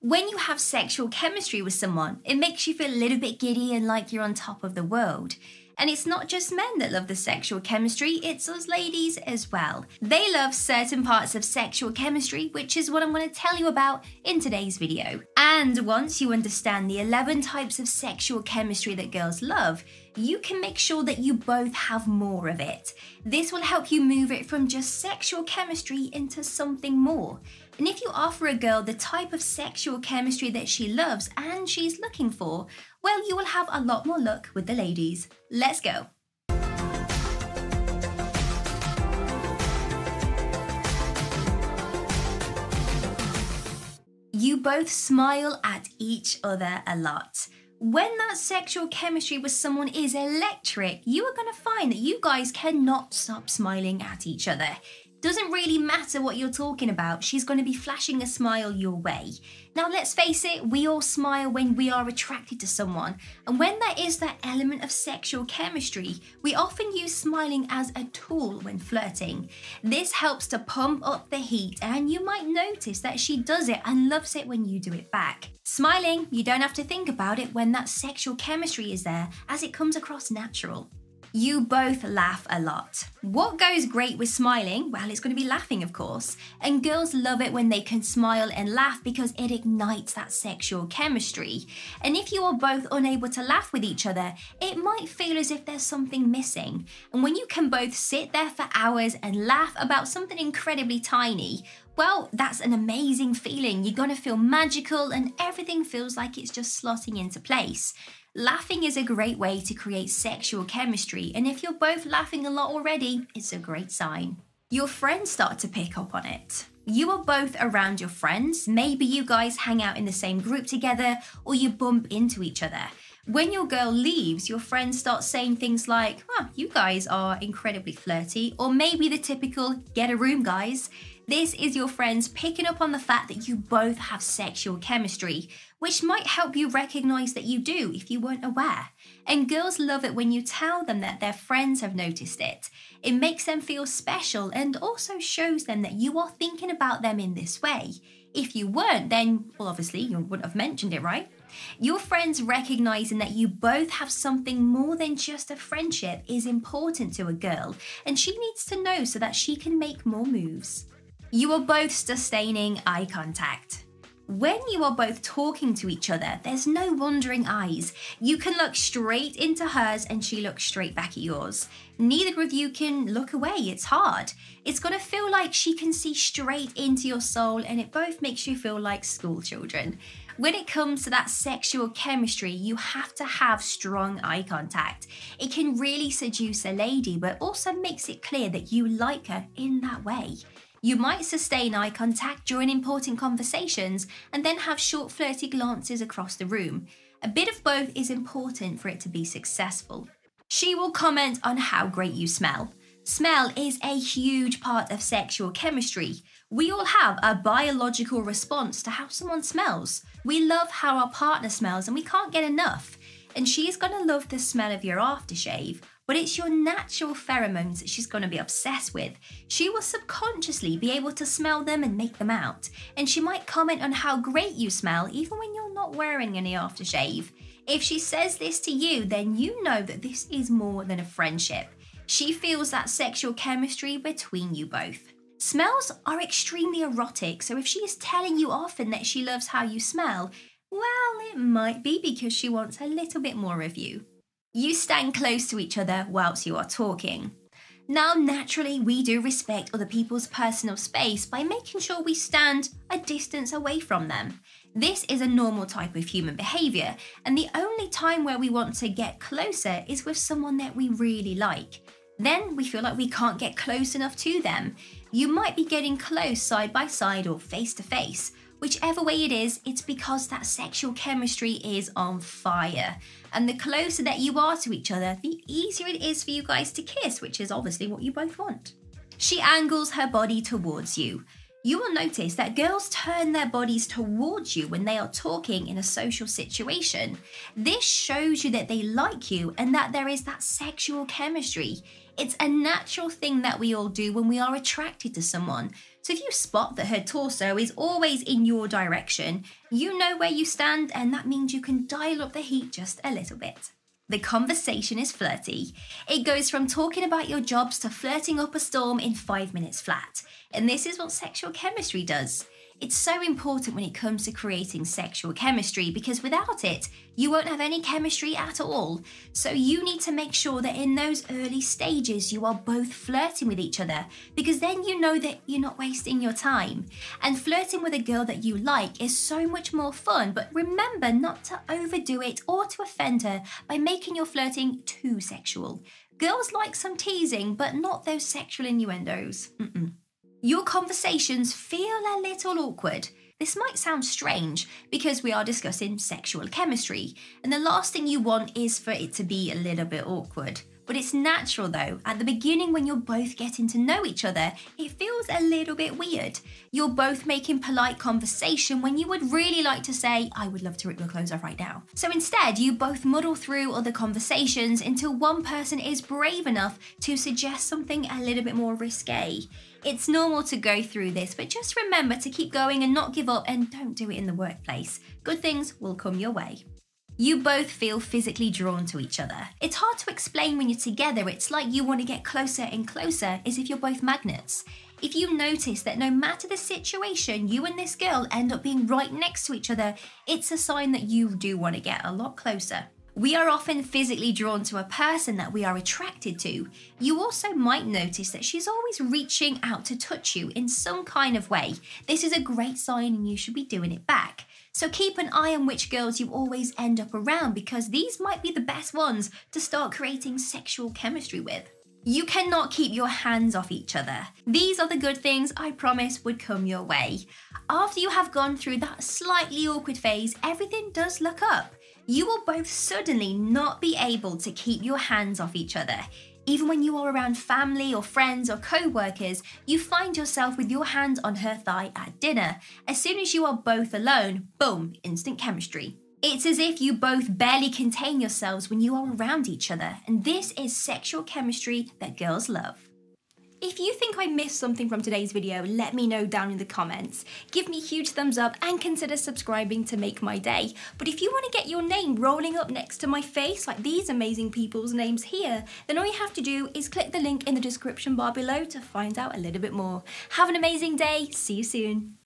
When you have sexual chemistry with someone, it makes you feel a little bit giddy and like you're on top of the world. And it's not just men that love the sexual chemistry, it's us ladies as well. They love certain parts of sexual chemistry, which is what I'm going to tell you about in today's video. And once you understand the 11 types of sexual chemistry that girls love, you can make sure that you both have more of it. This will help you move it from just sexual chemistry into something more. And if you offer a girl the type of sexual chemistry that she loves and she's looking for, well, you will have a lot more luck with the ladies. Let's go. You both smile at each other a lot. When that sexual chemistry with someone is electric, you are going to find that you guys cannot stop smiling at each other. Doesn't really matter what you're talking about, she's going to be flashing a smile your way. Now let's face it, we all smile when we are attracted to someone, and when there is that element of sexual chemistry, we often use smiling as a tool when flirting. This helps to pump up the heat, and you might notice that she does it and loves it when you do it back. Smiling, you don't have to think about it when that sexual chemistry is there, as it comes across natural. You both laugh a lot. What goes great with smiling? Well, it's going to be laughing, of course. And girls love it when they can smile and laugh because it ignites that sexual chemistry. And if you are both unable to laugh with each other, it might feel as if there's something missing. And when you can both sit there for hours and laugh about something incredibly tiny, well, that's an amazing feeling. You're going to feel magical and everything feels like it's just slotting into place. Laughing is a great way to create sexual chemistry, and if you're both laughing a lot already, it's a great sign. Your friends start to pick up on it. You are both around your friends, maybe you guys hang out in the same group together, or you bump into each other. When your girl leaves, your friends start saying things like, "Oh, you guys are incredibly flirty," or maybe the typical, "Get a room, guys." This is your friends picking up on the fact that you both have sexual chemistry, which might help you recognize that you do if you weren't aware. And girls love it when you tell them that their friends have noticed it. It makes them feel special and also shows them that you are thinking about them in this way. If you weren't, then, well, obviously you wouldn't have mentioned it, right? Your friends recognizing that you both have something more than just a friendship is important to a girl, and she needs to know so that she can make more moves. You are both sustaining eye contact. When you are both talking to each other, there's no wandering eyes. You can look straight into hers and she looks straight back at yours. Neither of you can look away, it's hard. It's gonna feel like she can see straight into your soul, and it both makes you feel like school children. When it comes to that sexual chemistry, you have to have strong eye contact. It can really seduce a lady, but also makes it clear that you like her in that way. You might sustain eye contact during important conversations and then have short flirty glances across the room. A bit of both is important for it to be successful. She will comment on how great you smell. Smell is a huge part of sexual chemistry. We all have a biological response to how someone smells. We love how our partner smells and we can't get enough. And she's gonna love the smell of your aftershave, but it's your natural pheromones that she's going to be obsessed with. She will subconsciously be able to smell them and make them out. And she might comment on how great you smell even when you're not wearing any aftershave. If she says this to you, then you know that this is more than a friendship. She feels that sexual chemistry between you both. Smells are extremely erotic, so if she is telling you often that she loves how you smell, well, it might be because she wants a little bit more of you. You stand close to each other whilst you are talking. Now, naturally, we do respect other people's personal space by making sure we stand a distance away from them. This is a normal type of human behaviour, and the only time where we want to get closer is with someone that we really like. Then we feel like we can't get close enough to them. You might be getting close side by side or face to face. Whichever way it is, it's because that sexual chemistry is on fire. And the closer that you are to each other, the easier it is for you guys to kiss, which is obviously what you both want. She angles her body towards you. You will notice that girls turn their bodies towards you when they are talking in a social situation. This shows you that they like you and that there is that sexual chemistry. It's a natural thing that we all do when we are attracted to someone. So if you spot that her torso is always in your direction, you know where you stand, and that means you can dial up the heat just a little bit. The conversation is flirty. It goes from talking about your jobs to flirting up a storm in 5 minutes flat. And this is what sexual chemistry does. It's so important when it comes to creating sexual chemistry because without it, you won't have any chemistry at all. So you need to make sure that in those early stages, you are both flirting with each other because then you know that you're not wasting your time. And flirting with a girl that you like is so much more fun, but remember not to overdo it or to offend her by making your flirting too sexual. Girls like some teasing, but not those sexual innuendos. Your conversations feel a little awkward. This might sound strange because we are discussing sexual chemistry, and the last thing you want is for it to be a little bit awkward. But it's natural though. At the beginning when you're both getting to know each other, it feels a little bit weird. You're both making polite conversation when you would really like to say, I would love to rip your clothes off right now. So instead, you both muddle through other conversations until one person is brave enough to suggest something a little bit more risque. It's normal to go through this, but just remember to keep going and not give up, and don't do it in the workplace. Good things will come your way. You both feel physically drawn to each other. It's hard to explain when you're together. It's like you want to get closer and closer as if you're both magnets. If you notice that no matter the situation, you and this girl end up being right next to each other, it's a sign that you do want to get a lot closer. We are often physically drawn to a person that we are attracted to. You also might notice that she's always reaching out to touch you in some kind of way. This is a great sign and you should be doing it back. So keep an eye on which girls you always end up around because these might be the best ones to start creating sexual chemistry with. You cannot keep your hands off each other. These are the good things I promise would come your way. After you have gone through that slightly awkward phase, everything does look up. You will both suddenly not be able to keep your hands off each other. Even when you are around family or friends or co-workers, you find yourself with your hand on her thigh at dinner. As soon as you are both alone, boom, instant chemistry. It's as if you both barely contain yourselves when you are around each other, and this is sexual chemistry that girls love. If you think I missed something from today's video, let me know down in the comments. Give me a huge thumbs up and consider subscribing to make my day. But if you want to get your name rolling up next to my face like these amazing people's names here, then all you have to do is click the link in the description bar below to find out a little bit more. Have an amazing day. See you soon.